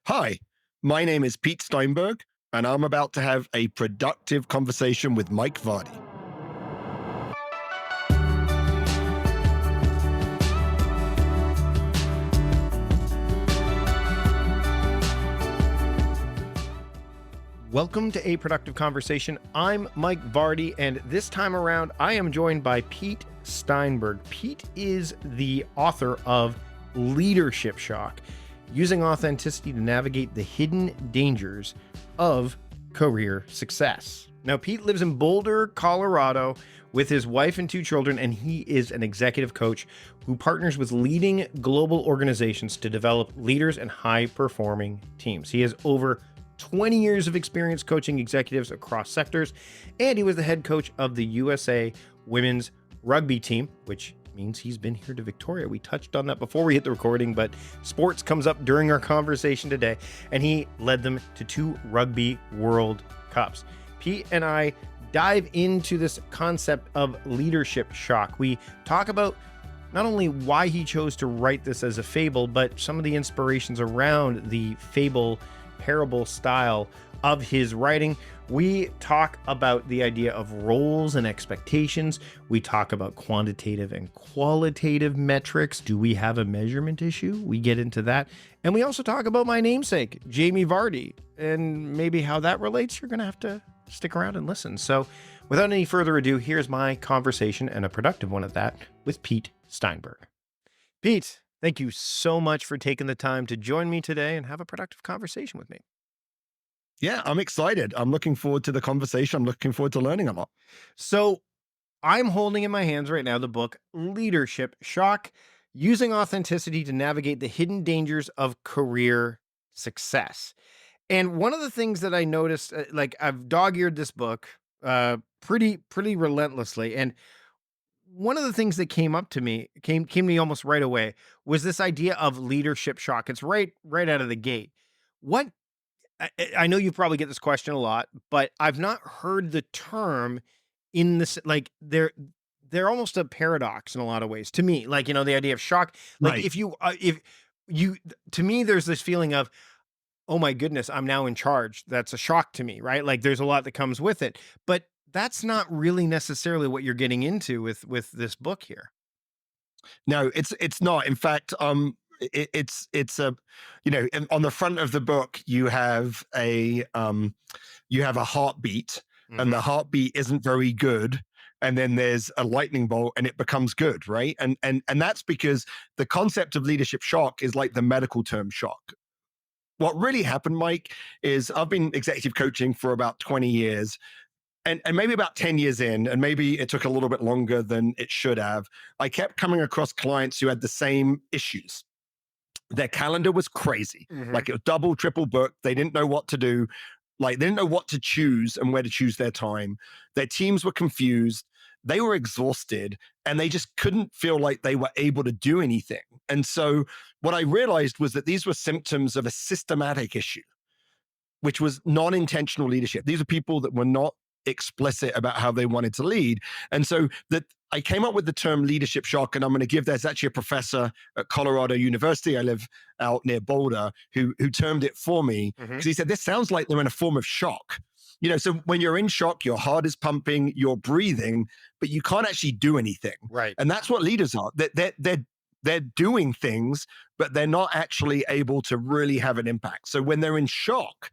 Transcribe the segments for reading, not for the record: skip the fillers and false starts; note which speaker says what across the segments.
Speaker 1: Hi, my name is Pete Steinberg, and I'm about to have a productive conversation with Mike Vardy.
Speaker 2: Welcome to A Productive Conversation. I'm Mike Vardy, and this time around, I am joined by Pete Steinberg. Pete is the author of Leadership Shock, Using Authenticity to Navigate the Hidden Dangers of Career Success. Now, Pete lives in Boulder, Colorado, with his wife and two children, and he is an executive coach who partners with leading global organizations to develop leaders and high-performing teams. He has over 20 years of experience coaching executives across sectors, and he was the head coach of the USA women's rugby team, which means he's been here to Victoria. We touched on that before we hit the recording, but sports comes up during our conversation today, and he led them to 2 Rugby World Cups. Pete and I dive into this concept of leadership shock. We talk about not only why he chose to write this as a fable, but some of the inspirations around the fable parable style of his writing. We talk about the idea of roles and expectations. We talk about quantitative and qualitative metrics. Do we have a measurement issue? We get into that. And we also talk about my namesake, Jamie Vardy, and maybe how that relates. You're going to have to stick around and listen. So without any further ado, here's my conversation, and a productive one at that, with Pete Steinberg. Pete, thank you so much for taking the time to join me today and have a productive conversation with me.
Speaker 1: Yeah, I'm excited. I'm looking forward to the conversation. I'm looking forward to learning a lot.
Speaker 2: So I'm holding in my hands right now the book Leadership Shock, Using Authenticity to Navigate the Hidden Dangers of Career Success. And one of the things that I noticed, I've dog-eared this book pretty relentlessly. And one of the things that came to me almost right away was this idea of leadership shock. It's right out of the gate. What I know you probably get this question a lot, but I've not heard the term in this, like they're almost a paradox in a lot of ways to me. Like, the idea of shock, like
Speaker 1: Right.
Speaker 2: if you, to me, there's this feeling of, oh my goodness, I'm now in charge. That's a shock to me, right? Like there's a lot that comes with it, but that's not really necessarily what you're getting into with this book here.
Speaker 1: No, it's not. In fact, it's a, on the front of the book you have a heartbeat, and
Speaker 2: Hmm.
Speaker 1: the heartbeat isn't very good, and then there's a lightning bolt and it becomes good, right? And that's because the concept of leadership shock is like the medical term shock. What really happened, Mike, is I've been executive coaching for about 20 years, and maybe about 10 years in, and maybe it took a little bit longer than it should have. I kept coming across clients who had the same issues. Their calendar was crazy,
Speaker 2: Hmm.
Speaker 1: like it was double, triple booked. They didn't know what to do. Like they didn't know what to choose and where to choose their time. Their teams were confused. They were exhausted, and they just couldn't feel like they were able to do anything. And so what I realized was that these were symptoms of a systematic issue, which was non-intentional leadership. These are people that were not explicit about how they wanted to lead. And so that I came up with the term leadership shock, and I'm going to give, there's actually a professor at Colorado University, I live out near Boulder, who termed it for me,
Speaker 2: Hmm.
Speaker 1: because he said this sounds like they're in a form of shock. So when you're in shock, your heart is pumping, you're breathing, but you can't actually do anything.
Speaker 2: Right.
Speaker 1: And that's what leaders are. They're doing things, but they're not actually able to really have an impact. So when they're in shock,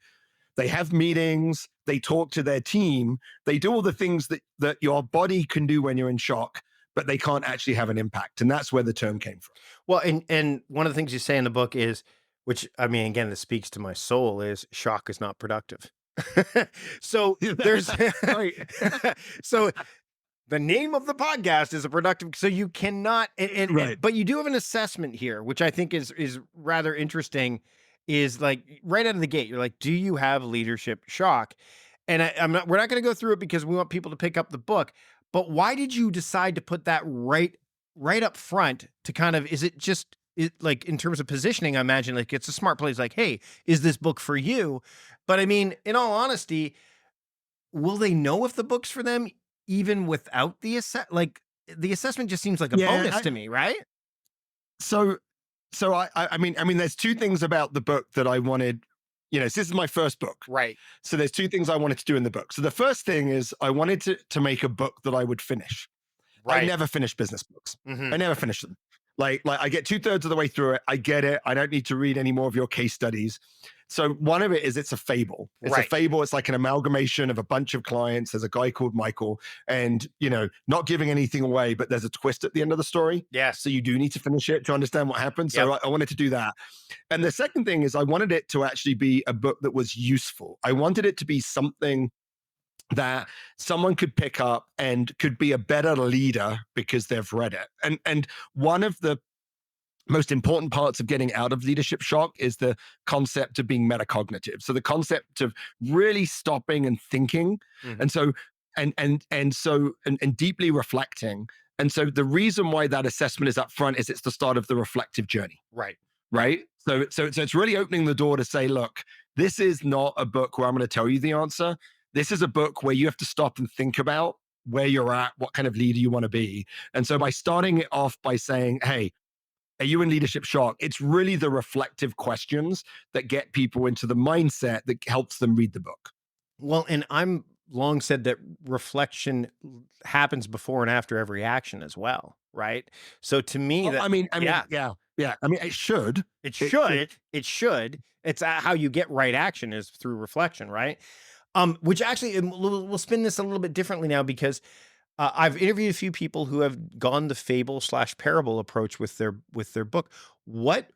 Speaker 1: they have meetings, they talk to their team, they do all the things that your body can do when you're in shock, but they can't actually have an impact. And that's where the term came from.
Speaker 2: Well, and one of the things you say in the book is, which I mean, again, this speaks to my soul, is shock is not productive. So there's
Speaker 1: Right.
Speaker 2: so the name of the podcast is a productive. So you cannot,
Speaker 1: Right.
Speaker 2: but you do have an assessment here, which I think is rather interesting. Is like right out of the gate, you're like, do you have leadership shock? And I'm not. We're not going to go through it because we want people to pick up the book. But why did you decide to put that right up front to kind of? Is it just like in terms of positioning? I imagine like it's a smart place. Like, hey, is this book for you? But I mean, in all honesty, will they know if the book's for them even without the assessment just seems like a
Speaker 1: Yeah.
Speaker 2: bonus to me, right?
Speaker 1: So So I mean, there's two things about the book that I wanted. So this is my first book.
Speaker 2: Right.
Speaker 1: So there's two things I wanted to do in the book. So the first thing is I wanted to make a book that I would finish. I
Speaker 2: Right.
Speaker 1: never finish business books.
Speaker 2: Mhm.
Speaker 1: I never finish them. Like I get 2/3 of the way through it. I get it. I don't need to read any more of your case studies. So one of it is it's a fable. It's a
Speaker 2: Right.
Speaker 1: fable. It's like an amalgamation of a bunch of clients. There's a guy called Michael, and not giving anything away, but there's a twist at the end of the story.
Speaker 2: Yes.
Speaker 1: So you do need to finish it to understand what happened. So
Speaker 2: Yep.
Speaker 1: I wanted to do that. And the second thing is I wanted it to actually be a book that was useful. I wanted it to be something that someone could pick up and could be a better leader because they've read it. And one of the most important parts of getting out of leadership shock is the concept of being metacognitive. So the concept of really stopping and thinking.
Speaker 2: Mhm.
Speaker 1: And so and deeply reflecting. And so the reason why that assessment is up front is it's the start of the reflective journey.
Speaker 2: Right.
Speaker 1: Right. So it's really opening the door to say, look, this is not a book where I'm going to tell you the answer. This is a book where you have to stop and think about where you're at, what kind of leader you want to be. And so by starting it off by saying, hey, are you in leadership shock? It's really the reflective questions that get people into the mindset that helps them read the book.
Speaker 2: Well, and I'm long said that reflection happens before and after every action as well, right? So to me,
Speaker 1: Oh,
Speaker 2: that
Speaker 1: yeah. I mean, it should.
Speaker 2: it
Speaker 1: It should.
Speaker 2: should, it should. It's how you get right action is through reflection, right? Which actually, we'll spin this a little bit differently now because I've interviewed a few people who have gone the fable/parable approach with their book. What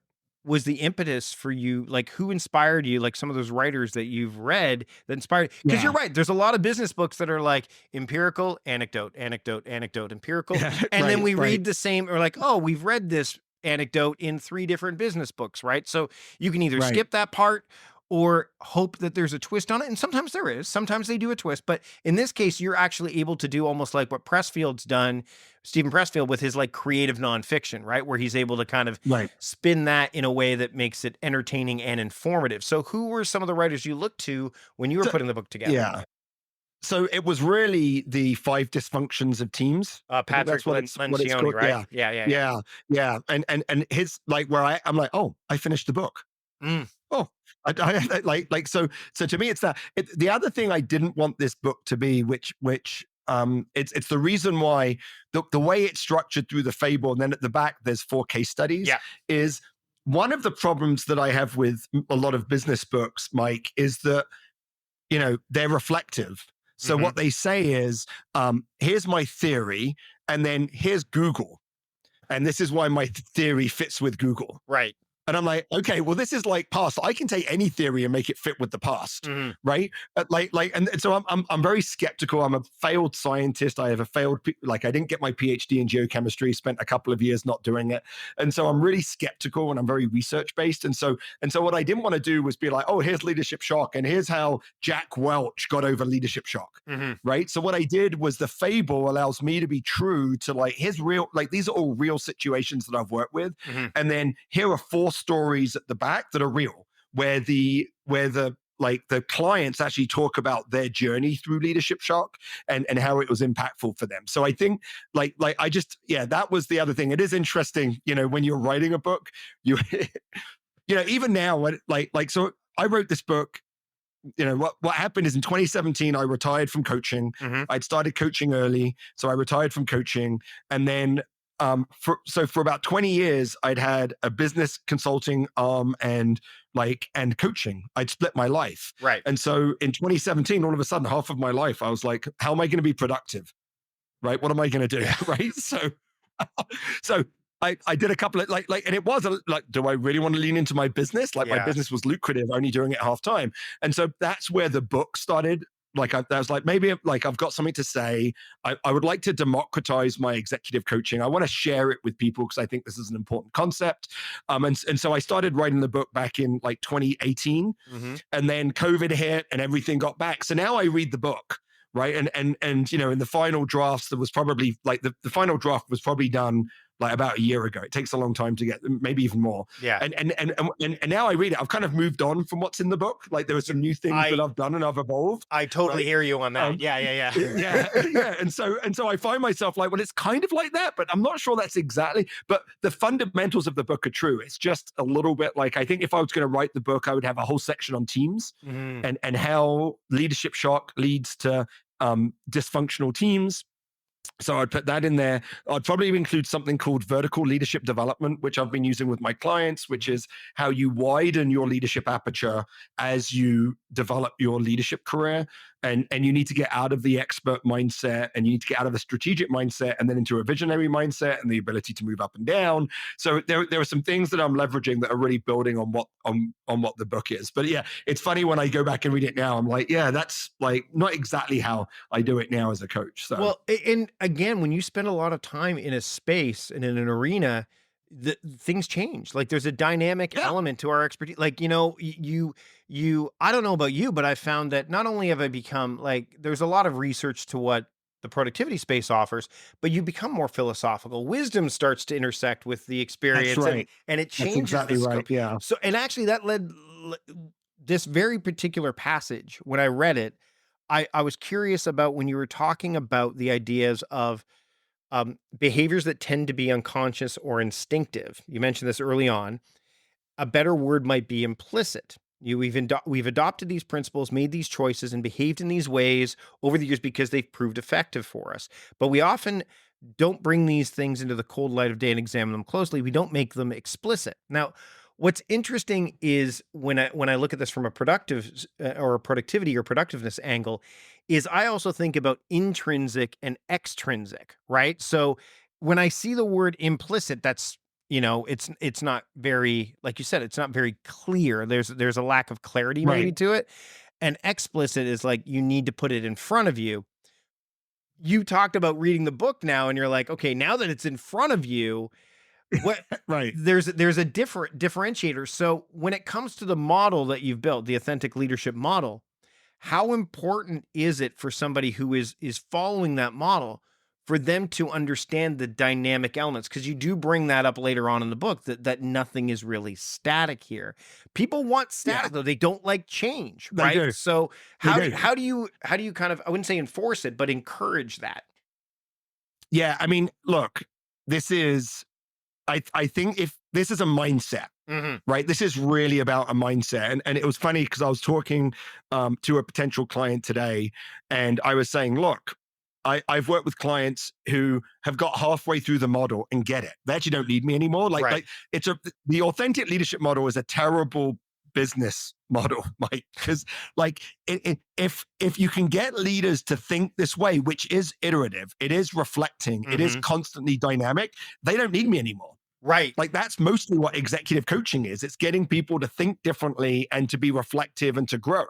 Speaker 2: was the impetus for you? Like, who inspired you? Like some of those writers that you've read that inspired? Because you're
Speaker 1: Yeah.
Speaker 2: right. There's a lot of business books that are like empirical, anecdote, anecdote, anecdote, empirical,
Speaker 1: Yeah.
Speaker 2: and then
Speaker 1: Right.
Speaker 2: we
Speaker 1: Right.
Speaker 2: read the same. Or like, oh, we've read this anecdote in 3 different business books, right? So you can either
Speaker 1: Right.
Speaker 2: skip that part or hope that there's a twist on it. And sometimes there is. Sometimes they do a twist. But in this case, you're actually able to do almost like what Pressfield's done, Stephen Pressfield, with his like creative nonfiction, right? Where he's able to kind of
Speaker 1: Right.
Speaker 2: spin that in a way that makes it entertaining and informative. So who were some of the writers you looked to when you were
Speaker 1: So,
Speaker 2: putting the book together?
Speaker 1: yeah. So it was really the 5 dysfunctions of teams. I think
Speaker 2: Patrick
Speaker 1: that's what it's
Speaker 2: Lencioni,
Speaker 1: called.
Speaker 2: right?
Speaker 1: Yeah.
Speaker 2: Yeah.
Speaker 1: Yeah. And his like where I'm like, oh, I finished the book.
Speaker 2: Mm,
Speaker 1: Oh, so to me, it's that. The other thing I didn't want this book to be, which it's the reason why the way it's structured through the fable, and then at the back there's 4 case studies.
Speaker 2: yeah.
Speaker 1: Is one of the problems that I have with a lot of business books, Mike, is that they're reflective. So
Speaker 2: Mhm.
Speaker 1: what they say is, here's my theory, and then here's Google, and this is why my theory fits with Google.
Speaker 2: Right.
Speaker 1: And I'm like, okay, well, this is like past. I can take any theory and make it fit with the past,
Speaker 2: Mhm.
Speaker 1: right? And so I'm very skeptical. I'm a failed scientist. I have a failed, I didn't get my PhD in geochemistry. Spent a couple of years not doing it, and so I'm really skeptical and I'm very research based. And so what I didn't want to do was be like, oh, here's leadership shock, and here's how Jack Welch got over leadership shock,
Speaker 2: Mhm.
Speaker 1: right? So what I did was the fable allows me to be true to his real, these are all real situations that I've worked with,
Speaker 2: Mhm.
Speaker 1: and then here are 4 stories at the back that are real, where the clients actually talk about their journey through leadership shock and how it was impactful for them. So I think that was the other thing. It is interesting, when you're writing a book, you even now when so I wrote this book. What happened is in 2017 I retired from coaching.
Speaker 2: Mhm.
Speaker 1: I'd started coaching early, so I retired from coaching, and then for about 20 years I'd had a business consulting and coaching. I'd split my life.
Speaker 2: Right.
Speaker 1: And so in 2017, all of a sudden, half of my life I was like, how am I going to be productive? Right? What am I going to do? Right? So I did a couple of and it was do I really want to lean into my business? My
Speaker 2: Yeah.
Speaker 1: business was lucrative, only doing it half time. And so that's where the book started. I was like, maybe I've got something to say. I would like to democratize my executive coaching. I want to share it with people because I think this is an important concept. And so I started writing the book back in 2018,
Speaker 2: Mhm.
Speaker 1: and then COVID hit and everything got back. So now I read the book, right? And in the final drafts, there was probably the final draft was probably done like about a year ago. It takes a long time to get, maybe even more.
Speaker 2: Yeah.
Speaker 1: And now I read it. I've kind of moved on from what's in the book. Like there are some new things that
Speaker 2: I
Speaker 1: I've done and I've evolved.
Speaker 2: I totally
Speaker 1: Right.
Speaker 2: hear you on that.
Speaker 1: Um,
Speaker 2: Yeah.
Speaker 1: yeah, yeah. And so I find myself like, well, it's kind of like that, but I'm not sure that's exactly. But the fundamentals of the book are true. It's just a little bit like, I think if I was going to write the book, I would have a whole section on teams
Speaker 2: Mhm.
Speaker 1: and how leadership shock leads to dysfunctional teams. So I'd put that in there. I'd probably include something called vertical leadership development, which I've been using with my clients, which is how you widen your leadership aperture as you develop your leadership career. And you need to get out of the expert mindset, and you need to get out of the strategic mindset and then into a visionary mindset and the ability to move up and down. So there are some things that I'm leveraging that are really building on what the book is. But yeah, it's funny when I go back and read it now, I'm like, yeah, that's like not exactly how I do it now as a coach. So
Speaker 2: Well, and again, when you spend a lot of time in a space and in an arena, things change. Like there's a dynamic
Speaker 1: yeah,
Speaker 2: element to our expertise. Like, I don't know about you, but I found that not only have I become like, there's a lot of research to what the productivity space offers, but you become more philosophical. Wisdom starts to intersect with the
Speaker 1: that's
Speaker 2: experience, and
Speaker 1: right.
Speaker 2: it
Speaker 1: That's
Speaker 2: changes the
Speaker 1: exactly right.
Speaker 2: scope.
Speaker 1: Yeah.
Speaker 2: So, and actually that led this very particular passage when I read it. I was curious about when you were talking about the ideas of behaviors that tend to be unconscious or instinctive. You mentioned this early on. A better word might be implicit. We've adopted these principles, made these choices, and behaved in these ways over the years because they've proved effective for us. But we often don't bring these things into the cold light of day and examine them closely. We don't make them explicit. Now, what's interesting is when I look at this from a or a productivity or productiveness angle, is I also think about intrinsic and extrinsic, right? So when I see the word implicit, that's it's not very, like you said, it's not very clear. There's a lack of clarity maybe
Speaker 1: Right.
Speaker 2: to it. And explicit is like you need to put it in front of you. You talked about reading the book now, and you're like, okay, now that it's in front of you, what
Speaker 1: Right.
Speaker 2: there's a different differentiator. So when it comes to the model that you've built, the authentic leadership model, how important is it for somebody who is following that model for them to understand the dynamic elements? Because you do bring that up later on in the book that nothing is really static here. People want
Speaker 1: Yeah.
Speaker 2: static though. They don't like change,
Speaker 1: They
Speaker 2: right?
Speaker 1: do.
Speaker 2: So
Speaker 1: They
Speaker 2: how do
Speaker 1: do.
Speaker 2: how do you kind of, I wouldn't say enforce it, but encourage that?
Speaker 1: Yeah. I mean, look, this is, I think if this is a mindset,
Speaker 2: Hmm.
Speaker 1: right? This is really about a mindset. And it was funny because I was talking to a potential client today, and I was saying, look, I've worked with clients who have got halfway through the model and get it. They actually don't need me anymore.
Speaker 2: Right.
Speaker 1: Like the authentic leadership model is a terrible business model, Mike. Because like if you can get leaders to think this way, which is iterative, it is reflecting, it is
Speaker 2: Hmm.
Speaker 1: constantly dynamic, they don't need me anymore.
Speaker 2: Right.
Speaker 1: Like that's mostly what executive coaching is. It's getting people to think differently and to be reflective and to grow.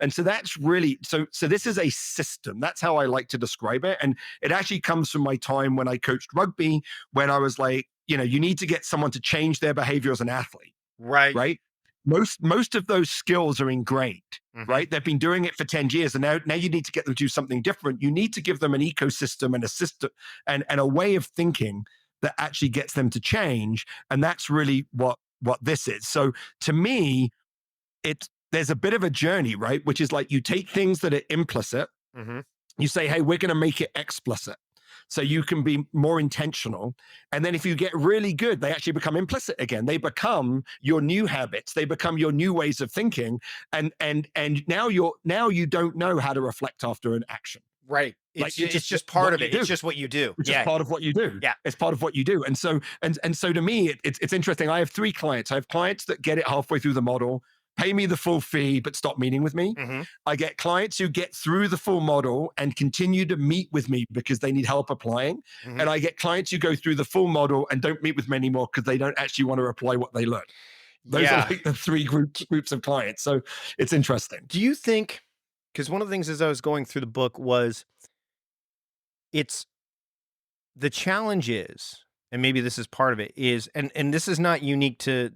Speaker 1: And so that's really so this is a system. That's how I like to describe it. And it actually comes from my time when I coached rugby, when I was like, you need to get someone to change their behavior as an athlete,
Speaker 2: Right.
Speaker 1: right? Most of those skills are ingrained,
Speaker 2: Hmm.
Speaker 1: right? They've been doing it for 10 years, and now you need to get them to do something different. You need to give them an ecosystem and a system and a way of thinking that actually gets them to change. And that's really what this is. So to me, there's a bit of a journey, right? Which is like you take things that are implicit,
Speaker 2: Hmm.
Speaker 1: you say, hey, we're going to make it explicit. So you can be more intentional. And then if you get really good, they actually become implicit again. They become your new habits. They become your new ways of thinking. And now you don't know how to reflect after an action.
Speaker 2: Right.
Speaker 1: Like
Speaker 2: It's just part
Speaker 1: what
Speaker 2: of
Speaker 1: you
Speaker 2: it. It's
Speaker 1: do.
Speaker 2: just what you do.
Speaker 1: It's just
Speaker 2: Yeah.
Speaker 1: part of what you do.
Speaker 2: Yeah.
Speaker 1: It's part of what you do. And so to me, it's interesting. I have three clients. I have clients that get it halfway through the model, pay me the full fee, but stop meeting with me.
Speaker 2: Hmm.
Speaker 1: I get clients who get through the full model and continue to meet with me because they need help applying.
Speaker 2: Hmm.
Speaker 1: And I get clients who go through the full model and don't meet with me anymore because they don't actually want to apply what they learned. Those are
Speaker 2: Yeah.
Speaker 1: like the three groups of clients. So it's interesting.
Speaker 2: Do you think, because one of the things as I was going through the book was it's the challenge is, and maybe this is part of it, is, and this is not unique to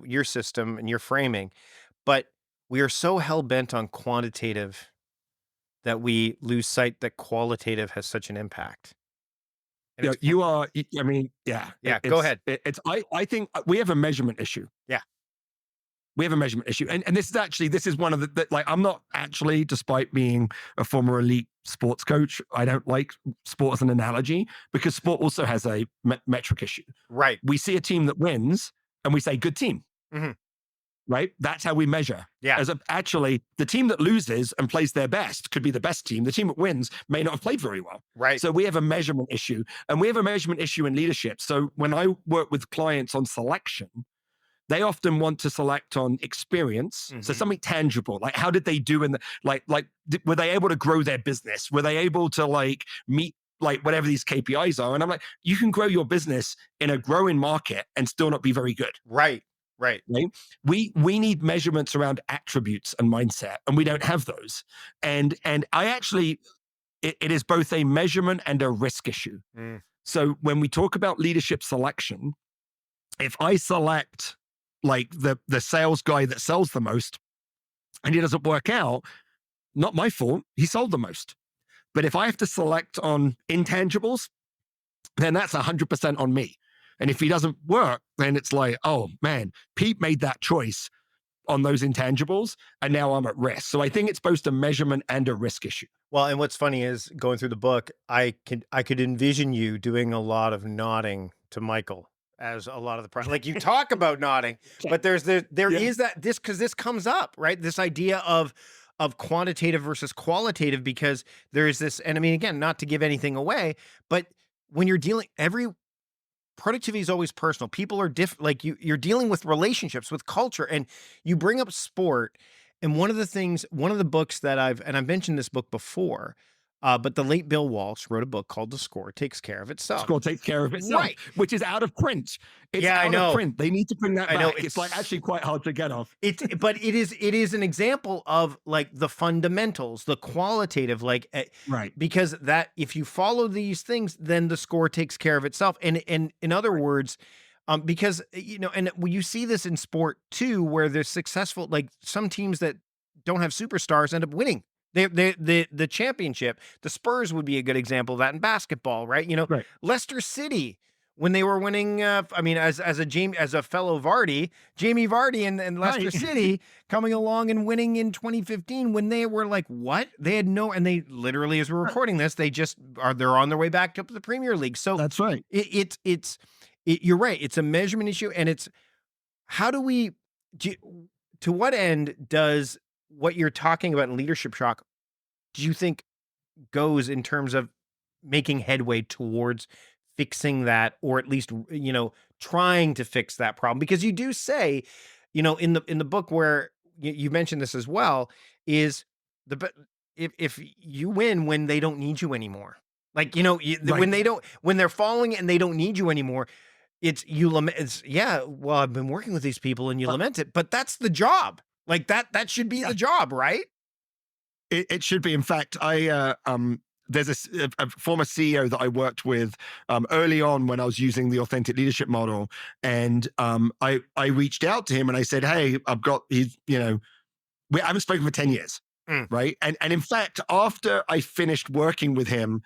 Speaker 2: your system and your framing, but we are so hell bent on quantitative that we lose sight that qualitative has such an impact. And it's
Speaker 1: you are, I mean, yeah,
Speaker 2: yeah. Go ahead.
Speaker 1: I think we have a measurement issue.
Speaker 2: Yeah.
Speaker 1: We have a measurement issue. And this is one of like, I'm not actually, despite being a former elite sports coach, I don't like sport as an analogy because sport also has a metric issue.
Speaker 2: Right.
Speaker 1: We see a team that wins and we say, good team.
Speaker 2: Mhm.
Speaker 1: Right? That's how we measure.
Speaker 2: Yeah.
Speaker 1: Actually, the team that loses and plays their best could be the best team. The team that wins may not have played very well.
Speaker 2: Right.
Speaker 1: So we have a measurement issue, and we have a measurement issue in leadership. So when I work with clients on selection, they often want to select on experience. So something tangible, like how did they do in the, were they able to grow their business? Were they able to like meet like whatever these KPIs are? And I'm like, you can grow your business in a growing market and still not be very good.
Speaker 2: Right. Right.
Speaker 1: We need measurements around attributes and mindset, and we don't have those. And I actually, it is both a measurement and a risk issue. So when we talk about leadership selection, if I select like the sales guy that sells the most and he doesn't work out, not my fault, he sold the most. But if I have to select on intangibles, then that's 100% on me. And if he doesn't work, then it's like, oh man, Pete made that choice on those intangibles and now I'm at risk. So I think it's both a measurement and a risk issue.
Speaker 2: Well, and what's funny is going through the book, I could envision you doing a lot of nodding to Michael as a lot of the like you talk about nodding, but there is that because this comes up, right? This idea of quantitative versus qualitative, because there is this, and I mean, again, not to give anything away, but when you're dealing, productivity is always personal. People are different. Like you're dealing with relationships, with culture, and you bring up sport. And one of the books that I've mentioned this book before, but the late Bill Walsh wrote a book called The Score Takes Care of Itself.
Speaker 1: Score Takes Care of Itself, right? Which is out of print. It's out of print. They need to bring that back. It's like actually quite hard to get off.
Speaker 2: But it is an example of like the fundamentals, the qualitative, like
Speaker 1: right.
Speaker 2: Because that if you follow these things, then the score takes care of itself. And in other words, because and you see this in sport too, where they're successful, like some teams that don't have superstars end up winning the championship. The Spurs would be a good example of that in basketball, right?
Speaker 1: Right.
Speaker 2: Leicester City, when they were winning, I mean, as a fellow Vardy, Jamie Vardy and Leicester City coming along and winning in 2015, when they were like, what? They had and they literally, as we're recording this, they're on their way back up to the Premier League. So
Speaker 1: that's right.
Speaker 2: You're right. It's a measurement issue, and it's how do we, to what end does what you're talking about in leadership shock, do you think goes in terms of making headway towards fixing that, or at least, trying to fix that problem? Because you do say, in the book where you mentioned this as well, is if you win when they don't need you anymore, like, right. when they're falling and they don't need you anymore, you lament. Well, I've been working with these people and you lament it, but that's the job. Like that should be the job, right?
Speaker 1: It should be. In fact, there's a former CEO that I worked with early on when I was using the authentic leadership model. And I reached out to him and I said, hey, we haven't spoken for 10 years. Right. And in fact, after I finished working with him,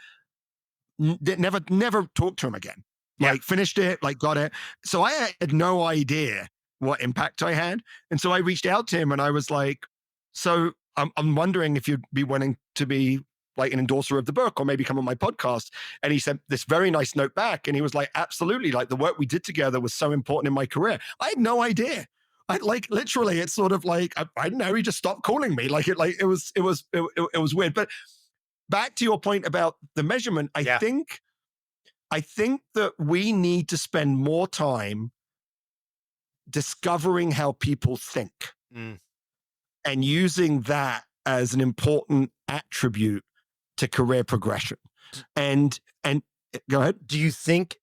Speaker 1: never talked to him again. Like finished it, like got it. So I had no idea what impact I had. And so I reached out to him and I was like, so I'm wondering if you'd be willing to be like an endorser of the book or maybe come on my podcast. And he sent this very nice note back. And he was like, absolutely. Like the work we did together was so important in my career. I had no idea. Literally, it's sort of like, I don't know. He just stopped calling me. It was weird. But back to your point about the measurement, I think that we need to spend more time discovering how people think and using that as an important attribute to career progression. And go ahead.
Speaker 2: Do you think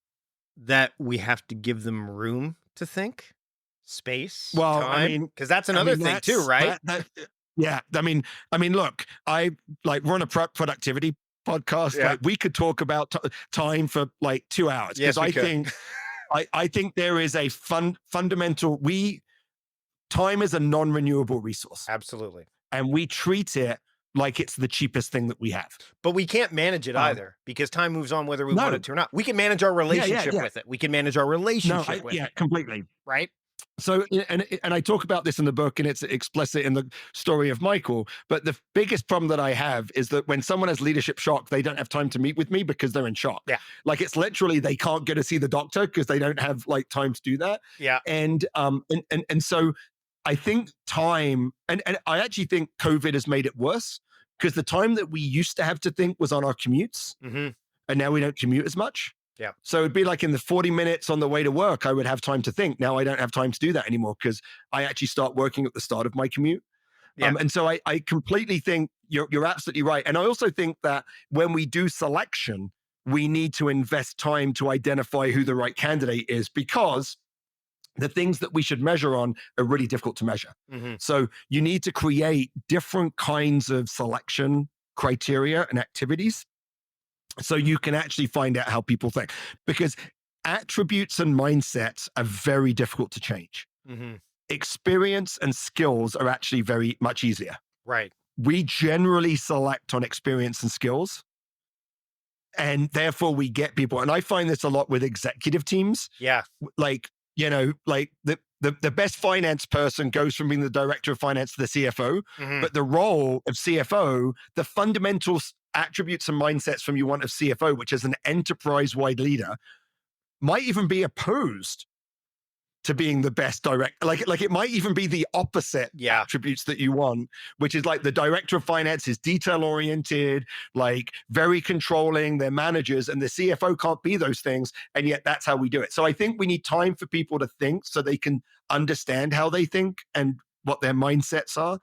Speaker 2: that we have to give them room to think, space, time?
Speaker 1: I mean,
Speaker 2: because that's another thing too, right?
Speaker 1: Yeah. I mean, look, we're on a productivity podcast.
Speaker 2: Yeah.
Speaker 1: Like we could talk about time for like 2 hours.
Speaker 2: Yes,
Speaker 1: I think there is a fundamental, time is a non-renewable resource.
Speaker 2: Absolutely.
Speaker 1: And we treat it like it's the cheapest thing that we have.
Speaker 2: But we can't manage it
Speaker 1: Um,
Speaker 2: either because time moves on whether we want
Speaker 1: no,
Speaker 2: it to or not. We can manage our relationship
Speaker 1: yeah.
Speaker 2: with it. We can manage our
Speaker 1: No,
Speaker 2: relationship with
Speaker 1: yeah,
Speaker 2: it,
Speaker 1: completely.
Speaker 2: right?
Speaker 1: So, and I talk about this in the book, and it's explicit in the story of Michael. But the biggest problem that I have is that when someone has leadership shock, they don't have time to meet with me because they're in shock.
Speaker 2: Yeah.
Speaker 1: Like it's literally they can't go to see the doctor because they don't have like time to do that.
Speaker 2: Yeah.
Speaker 1: And so I think time, and I actually think COVID has made it worse because the time that we used to have to think was on our commutes,
Speaker 2: Mm-hmm.
Speaker 1: and now we don't commute as much.
Speaker 2: Yeah.
Speaker 1: So it'd be like in the 40 minutes on the way to work, I would have time to think. Now I don't have time to do that anymore because I actually start working at the start of my commute.
Speaker 2: Yeah.
Speaker 1: And so I completely think you're absolutely right. And I also think that when we do selection, we need to invest time to identify who the right candidate is because the things that we should measure on are really difficult to measure.
Speaker 2: Mm-hmm.
Speaker 1: So you need to create different kinds of selection criteria and activities so you can actually find out how people think, because attributes and mindsets are very difficult to change.
Speaker 2: Mm-hmm.
Speaker 1: Experience and skills are actually very much easier.
Speaker 2: Right.
Speaker 1: We generally select on experience and skills, and therefore we get people. And I find this a lot with executive teams.
Speaker 2: Yeah.
Speaker 1: Like, like the best finance person goes from being the director of finance to the CFO,
Speaker 2: Mm-hmm.
Speaker 1: but the role of CFO, the fundamental attributes and mindsets from you want of CFO, which is an enterprise-wide leader, might even be opposed to being the best direct. Like it might even be the opposite attributes that you want, which is like the director of finance is detail-oriented, like very controlling, they're managers, and the CFO can't be those things. And yet that's how we do it. So I think we need time for people to think so they can understand how they think and what their mindsets are.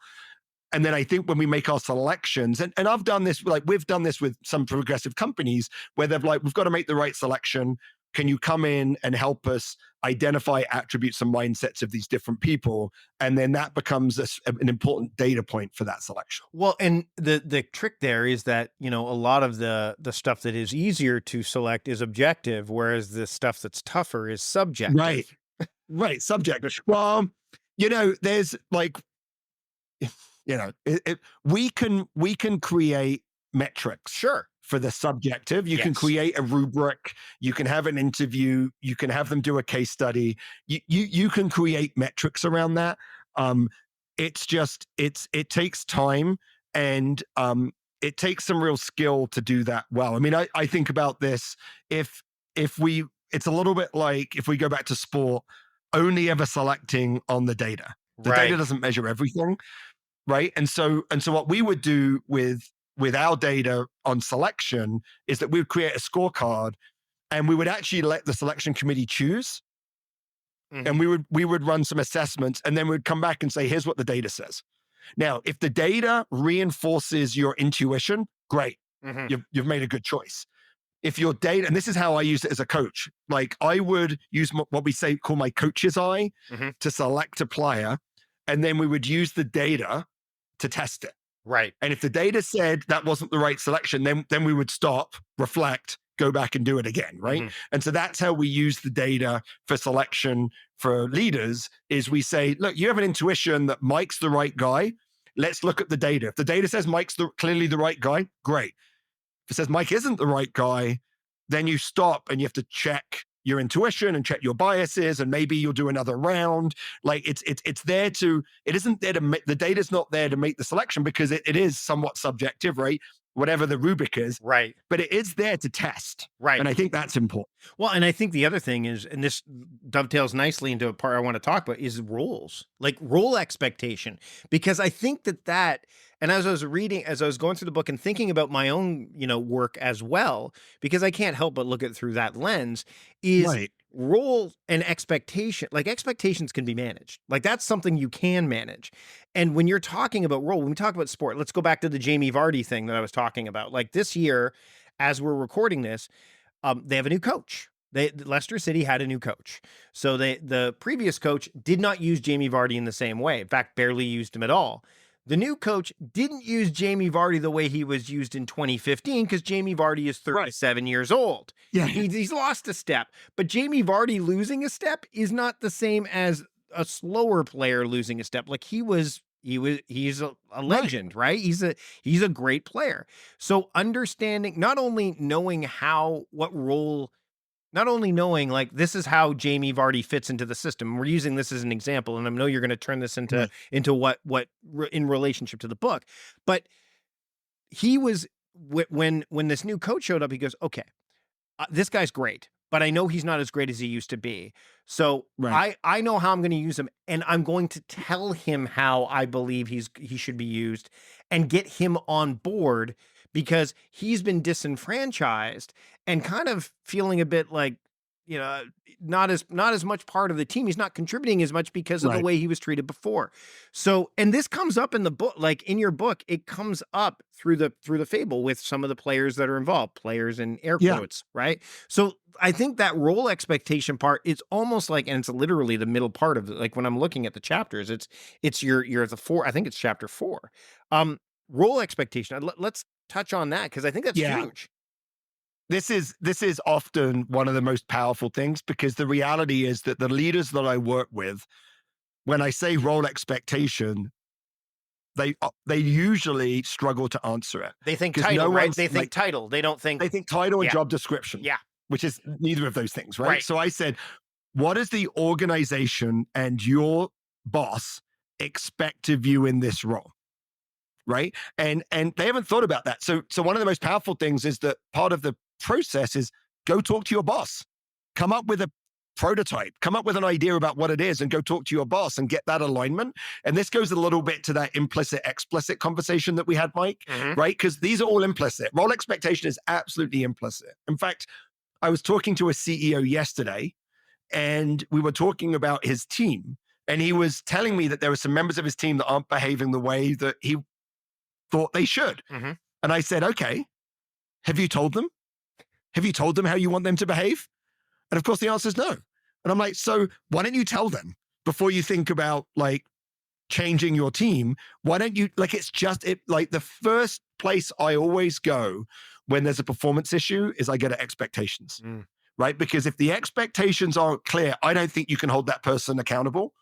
Speaker 1: And then I think when we make our selections, and I've done this, like we've done this with some progressive companies where they've like, we've got to make the right selection. Can you come in and help us identify attributes and mindsets of these different people? And then that becomes an important data point for that selection.
Speaker 2: Well, and the trick there is that, a lot of the stuff that is easier to select is objective, whereas the stuff that's tougher is subjective.
Speaker 1: Right. Subjective. Well, there's like, we can create metrics.
Speaker 2: Sure.
Speaker 1: For the subjective, you can create a rubric, you can have an interview, you can have them do a case study. You can create metrics around that. It takes time, and it takes some real skill to do that well. I mean, I think about this, it's a little bit like if we go back to sport, only ever selecting on the data. The data doesn't measure everything, right? And so what we would do with our data on selection is that we would create a scorecard, and we would actually let the selection committee choose. Mm-hmm. And we would run some assessments, and then we'd come back and say, here's what the data says. Now, if the data reinforces your intuition, great. Mm-hmm. You've made a good choice. If your data, and this is how I use it as a coach, like I would use what we call my coach's eye to select a player, and then we would use the data to test it.
Speaker 2: Right.
Speaker 1: And if the data said that wasn't the right selection, then we would stop, reflect, go back and do it again, right? Mm-hmm. And so that's how we use the data for selection for leaders, is we say, look, you have an intuition that Mike's the right guy. Let's look at the data. If the data says Mike's clearly the right guy, great. If it says Mike isn't the right guy, then you stop and you have to check your intuition and check your biases, and maybe you'll do another round. Like it isn't there to the data's not there to make the selection because it is somewhat subjective, right? Whatever the rubric is.
Speaker 2: Right.
Speaker 1: But it is there to test.
Speaker 2: Right.
Speaker 1: And I think that's important.
Speaker 2: Well, and I think the other thing is, and this dovetails nicely into a part I want to talk about, is roles, like role expectation. Because I think that, and as I was going through the book and thinking about my own, work as well, because I can't help but look at it through that lens, is role and expectation. Like expectations can be managed. Like that's something you can manage. And when you're talking about role, when we talk about sport, let's go back to the Jamie Vardy thing that I was talking about. Like this year, as we're recording this, they have a new coach. Leicester City had a new coach. So the previous coach did not use Jamie Vardy in the same way. In fact, barely used him at all. The new coach didn't use Jamie Vardy the way he was used in 2015 because Jamie Vardy is 37 years old.
Speaker 1: Yeah.
Speaker 2: He's lost a step. But Jamie Vardy losing a step is not the same as a slower player losing a step. Like he was he's a
Speaker 1: Right.
Speaker 2: legend, right? He's a great player. So understanding, not only knowing what role, not only knowing like this is how Jamie Vardy fits into the system. We're using this as an example, and I know you're going to turn this
Speaker 1: Right.
Speaker 2: into in relationship to the book, but he was when this new coach showed up, he goes, okay, this guy's great, but I know he's not as great as he used to be. So
Speaker 1: Right.
Speaker 2: I know how I'm going to use him, and I'm going to tell him how I believe he should be used, and get him on board because he's been disenfranchised and kind of feeling a bit like, you know, not as much part of the team. He's not contributing as much because of the
Speaker 1: Right.
Speaker 2: way he was treated before. So, and this comes up in the book, like in your book, it comes up through the fable with some of the players that are involved, players in air
Speaker 1: Yeah.
Speaker 2: quotes, right? So I think that role expectation part, it's almost like, and it's literally the middle part of it. Like when I'm looking at the chapters, it's you're the four, I think it's chapter 4. Role expectation. Let's touch on that because I think that's
Speaker 1: Yeah.
Speaker 2: huge.
Speaker 1: This is often one of the most powerful things, because the reality is that the leaders that I work with, when I say role expectation, they usually struggle to answer it,
Speaker 2: They think
Speaker 1: because
Speaker 2: title,
Speaker 1: no
Speaker 2: right?
Speaker 1: one's
Speaker 2: They think
Speaker 1: like,
Speaker 2: title. They don't think,
Speaker 1: they think title and
Speaker 2: yeah,
Speaker 1: job description,
Speaker 2: yeah,
Speaker 1: which is neither of those things, right?
Speaker 2: right.
Speaker 1: So I said, what does the organization and your boss expect of you in this role? Right. And they haven't thought about that. So one of the most powerful things is that part of the process is go talk to your boss, come up with a prototype, come up with an idea about what it is, and go talk to your boss and get that alignment. And this goes a little bit to that implicit explicit conversation that we had, Mike,
Speaker 2: Mhm.
Speaker 1: right? Because these are all implicit. Role expectation is absolutely implicit. In fact, I was talking to a CEO yesterday, and we were talking about his team. And he was telling me that there were some members of his team that aren't behaving the way that he thought they should.
Speaker 2: Mhm.
Speaker 1: And I said, okay, have you told them? Have you told them how you want them to behave? And of course, the answer is no. And I'm like, so why don't you tell them before you think about like changing your team? Why don't you, like, it's just it, like the first place I always go when there's a performance issue is I go to expectations,
Speaker 2: Mm.
Speaker 1: right? Because if the expectations aren't clear, I don't think you can hold that person accountable,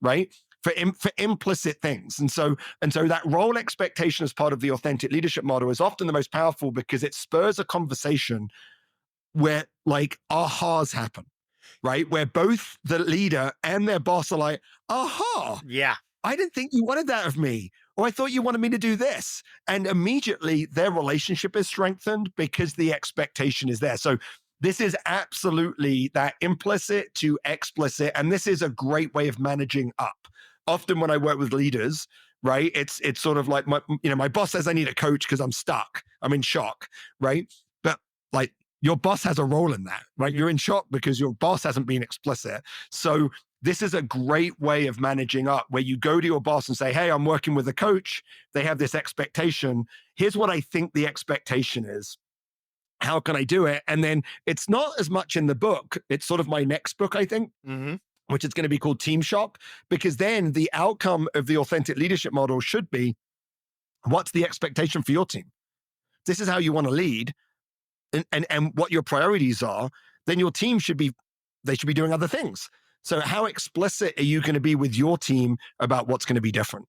Speaker 1: right? For implicit things. And so that role expectation as part of the authentic leadership model is often the most powerful, because it spurs a conversation where like ahas happen, right? Where both the leader and their boss are like, aha,
Speaker 2: Yeah.
Speaker 1: I didn't think you wanted that of me. Or I thought you wanted me to do this. And immediately their relationship is strengthened because the expectation is there. So this is absolutely that implicit to explicit. And this is a great way of managing up. Often when I work with leaders, right, it's sort of like my boss says I need a coach because I'm stuck. I'm in shock, right? But like your boss has a role in that, right? You're in shock because your boss hasn't been explicit. So this is a great way of managing up, where you go to your boss and say, hey, I'm working with a coach. They have this expectation. Here's what I think the expectation is. How can I do it? And then it's not as much in the book. It's sort of my next book, I think,
Speaker 2: Mm-hmm.
Speaker 1: which is going to be called Team Shock, because then the outcome of the authentic leadership model should be, what's the expectation for your team? This is how you want to lead, and what your priorities are. Then your team should be doing other things. So how explicit are you going to be with your team about what's going to be different?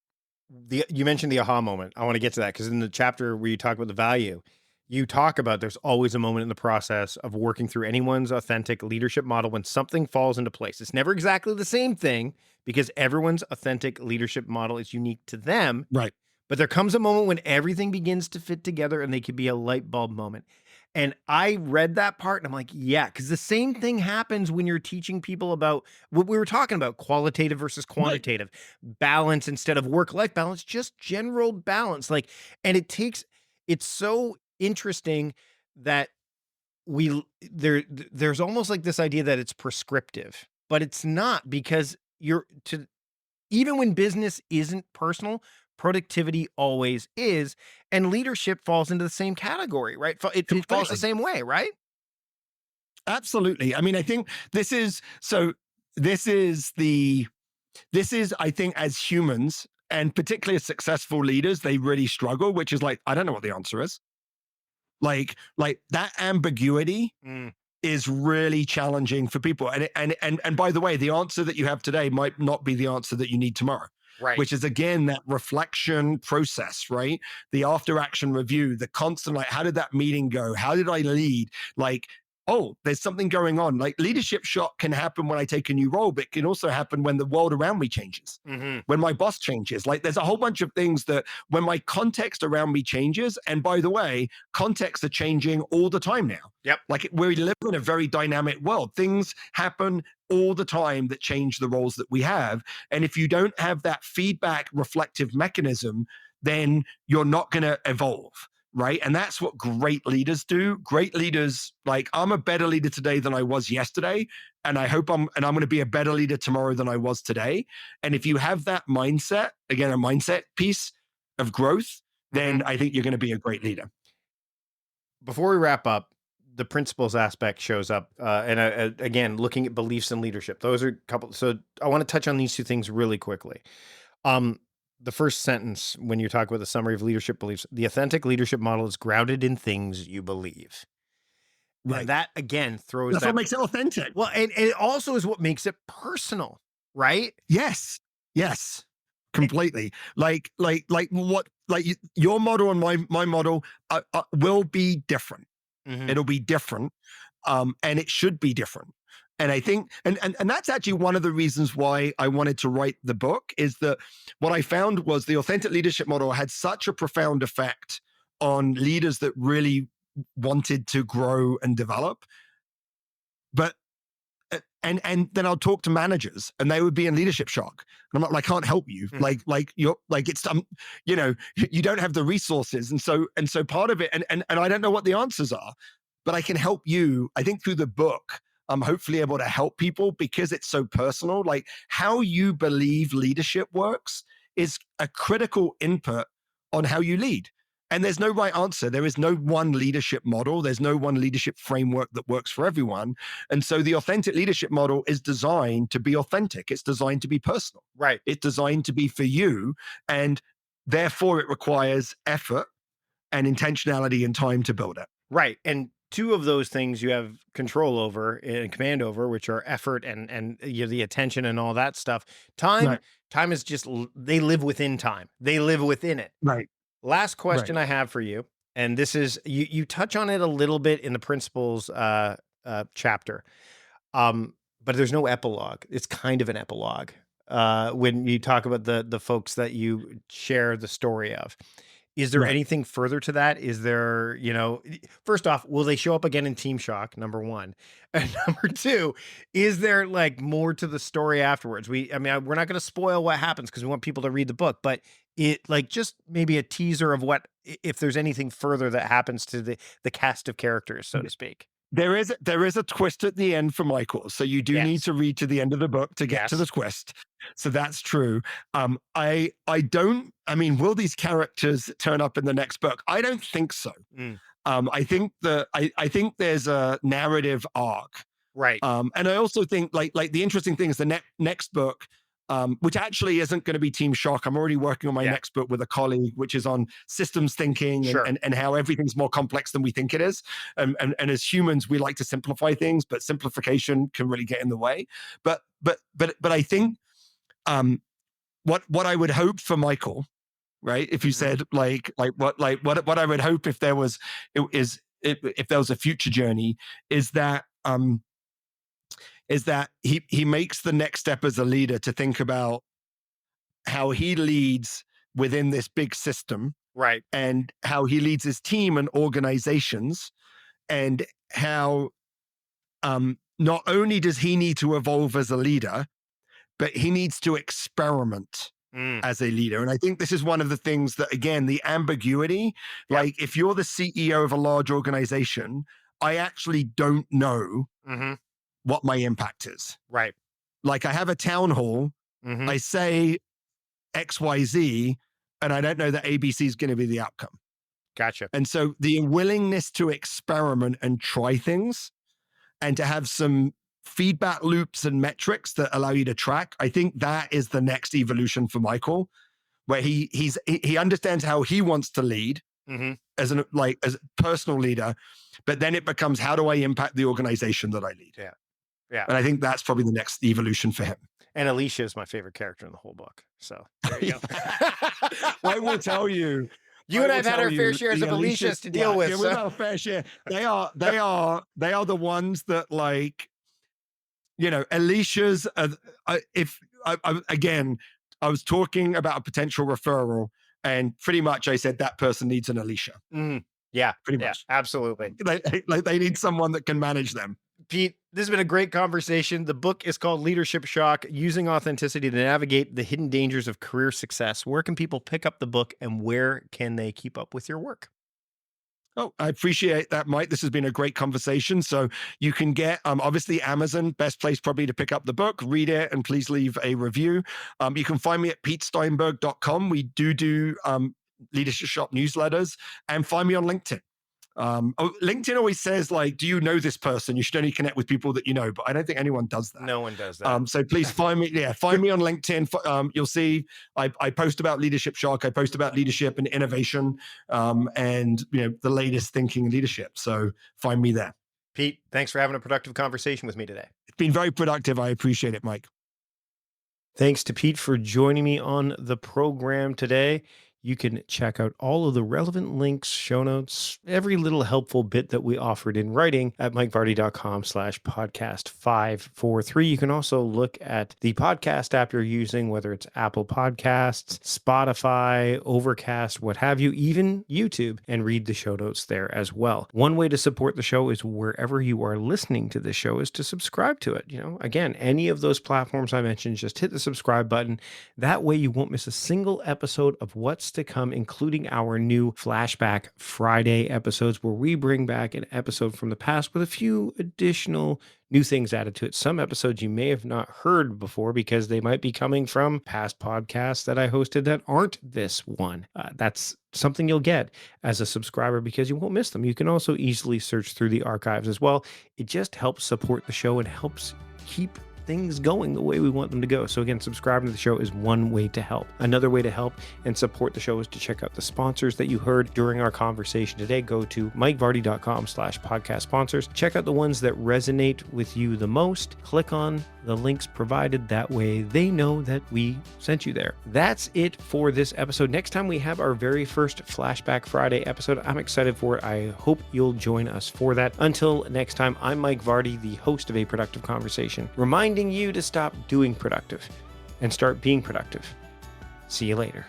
Speaker 2: You mentioned the aha moment. I want to get to that because in the chapter where you talk about the value, you talk about there's always a moment in the process of working through anyone's authentic leadership model when something falls into place. It's never exactly the same thing because everyone's authentic leadership model is unique to them.
Speaker 1: Right.
Speaker 2: But there comes a moment when everything begins to fit together and they could be a light bulb moment. And I read that part and I'm like, yeah, because the same thing happens when you're teaching people about what we were talking about, qualitative versus quantitative, balance instead of work-life balance, just general balance. Like, and it's so interesting that there's almost like this idea that it's prescriptive, but it's not, because even when business isn't personal, productivity always is, and leadership falls into the same category, right? It falls the
Speaker 1: Completely.
Speaker 2: same way, right?
Speaker 1: Absolutely. I mean, I think this is I think as humans, and particularly as successful leaders, they really struggle, which is like, I don't know what the answer is. Like that ambiguity
Speaker 2: Mm.
Speaker 1: is really challenging for people. And by the way, the answer that you have today might not be the answer that you need tomorrow.
Speaker 2: Right.
Speaker 1: which is again that reflection process, right? The after action review, the constant, like, how did that meeting go? How did I lead? Like, oh, there's something going on. Like, leadership shock can happen when I take a new role, but it can also happen when the world around me changes,
Speaker 2: Mm-hmm.
Speaker 1: when my boss changes. Like, there's a whole bunch of things that when my context around me changes, and by the way, contexts are changing all the time now.
Speaker 2: Yep.
Speaker 1: Like, we live in a very dynamic world. Things happen all the time that change the roles that we have. And if you don't have that feedback reflective mechanism, then you're not going to evolve. Right. And that's what great leaders do. Great leaders, like, I'm a better leader today than I was yesterday. And I hope I'm going to be a better leader tomorrow than I was today. And if you have that mindset, again, a mindset piece of growth, then I think you're going to be a great leader.
Speaker 2: Before we wrap up, the principles aspect shows up. Again, looking at beliefs and leadership, those are a couple. So I want to touch on these two things really quickly. The first sentence, when you talk about the summary of leadership beliefs, the authentic leadership model is grounded in things you believe.
Speaker 1: Right.
Speaker 2: And that again throws
Speaker 1: That's what makes it authentic.
Speaker 2: Well, and it also is what makes it personal, right?
Speaker 1: Yes. Yes. Completely. Like your model and my model will be different.
Speaker 2: Mm-hmm.
Speaker 1: It'll be different. And it should be different. And I think, and that's actually one of the reasons why I wanted to write the book, is that what I found was the authentic leadership model had such a profound effect on leaders that really wanted to grow and develop. But and then I'll talk to managers and they would be in leadership shock. And I'm like, I can't help you.
Speaker 2: Mm-hmm.
Speaker 1: Like you're like, it's you don't have the resources. And so part of it, and I don't know what the answers are, but I can help you. I think through the book, I'm hopefully able to help people because it's so personal. Like, how you believe leadership works is a critical input on how you lead. And there's no right answer. There is no one leadership model. There's no one leadership framework that works for everyone. And so the authentic leadership model is designed to be authentic. It's designed to be personal.
Speaker 2: Right.
Speaker 1: It's designed to be for you. And therefore it requires effort and intentionality and time to build it.
Speaker 2: Right. And two of those things you have control over and command over, which are effort and the attention and all that stuff. Time is just, they live within time. They live within it.
Speaker 1: Right.
Speaker 2: Last question I have for you, and this is, you touch on it a little bit in the principles chapter, but there's no epilogue. It's kind of an epilogue when you talk about the folks that you share the story of. Is there anything further to that? Is there, first off, will they show up again in Team Shock? Number one. And number two, is there like more to the story afterwards? We're not going to spoil what happens because we want people to read the book, but it, like, just maybe a teaser of what, if there's anything further that happens to the cast of characters, so to speak.
Speaker 1: There is a twist at the end for Michael. So you do need to read to the end of the book to get to the twist. So that's true. Will these characters turn up in the next book? I don't think so. I think I think there's a narrative arc.
Speaker 2: Right.
Speaker 1: And I also think like the interesting thing is the next book, which actually isn't going to be Team Shock. I'm already working on my next book with a colleague, which is on systems thinking and how everything's more complex than we think it is. And as humans, we like to simplify things, but simplification can really get in the way. But I think what I would hope for Michael, right? If you said what I would hope if there was a future journey is that he makes the next step as a leader to think about how he leads within this big system,
Speaker 2: right?
Speaker 1: And how he leads his team and organizations, and how not only does he need to evolve as a leader, but he needs to experiment as a leader. And I think this is one of the things that, again, the ambiguity, like if you're the CEO of a large organization, I actually don't know what my impact is.
Speaker 2: Right.
Speaker 1: Like, I have a town hall, I say XYZ, and I don't know that ABC is going to be the outcome.
Speaker 2: Gotcha.
Speaker 1: And so the willingness to experiment and try things and to have some feedback loops and metrics that allow you to track, I think that is the next evolution for Michael, where he understands how he wants to lead as a personal leader, but then it becomes, how do I impact the organization that I lead?
Speaker 2: Yeah.
Speaker 1: And I think that's probably the next evolution for him.
Speaker 2: And Alicia is my favorite character in the whole book. So there you go.
Speaker 1: I will tell you.
Speaker 2: You and I've had our fair shares of Alicias to deal with.
Speaker 1: Yeah, we've had a fair share. They are the ones that, like, you know, Alicia's. Again, I was talking about a potential referral, and pretty much I said that person needs an Alicia.
Speaker 2: Yeah,
Speaker 1: pretty much.
Speaker 2: Absolutely.
Speaker 1: They need someone that can manage them.
Speaker 2: Pete, this has been a great conversation. The book is called Leadership Shock, Using Authenticity to Navigate the Hidden Dangers of Career Success. Where can people pick up the book, and where can they keep up with your work?
Speaker 1: Oh, I appreciate that, Mike. This has been a great conversation. So you can get, obviously, Amazon, best place probably to pick up the book, read it, and please leave a review. You can find me at petesteinberg.com. We do Leadership Shop newsletters, and find me on LinkedIn. LinkedIn always says, like, do you know this person? You should only connect with people that you know, but I don't think anyone does that.
Speaker 2: No one does that.
Speaker 1: So please find me. Yeah, find me on LinkedIn. You'll see I post about Leadership Shock. I post about leadership and innovation, and the latest thinking in leadership. So find me there.
Speaker 2: Pete, thanks for having a productive conversation with me today.
Speaker 1: It's been very productive. I appreciate it, Mike.
Speaker 2: Thanks to Pete for joining me on the program today. You can check out all of the relevant links, show notes, every little helpful bit that we offered in writing at mikevardy.com/podcast543. You can also look at the podcast app you're using, whether it's Apple Podcasts, Spotify, Overcast, what have you, even YouTube, and read the show notes there as well. One way to support the show is wherever you are listening to the show is to subscribe to it. Again, any of those platforms I mentioned, just hit the subscribe button. That way you won't miss a single episode of what's to come, including our new Flashback Friday episodes, where we bring back an episode from the past with a few additional new things added to it. Some episodes you may have not heard before because they might be coming from past podcasts that I hosted that aren't this one. That's something you'll get as a subscriber because you won't miss them. You can also easily search through the archives as well. It just helps support the show and helps keep things going the way we want them to go. So again, subscribing to the show is one way to help. Another way to help and support the show is to check out the sponsors that you heard during our conversation today. Go to mikevardy.com/podcast sponsors. Check out the ones that resonate with you the most. Click on the links provided. That way they know that we sent you there. That's it for this episode. Next time we have our very first Flashback Friday episode. I'm excited for it. I hope you'll join us for that. Until next time, I'm Mike Vardy, the host of A Productive Conversation, reminding you to stop doing productive and start being productive. See you later.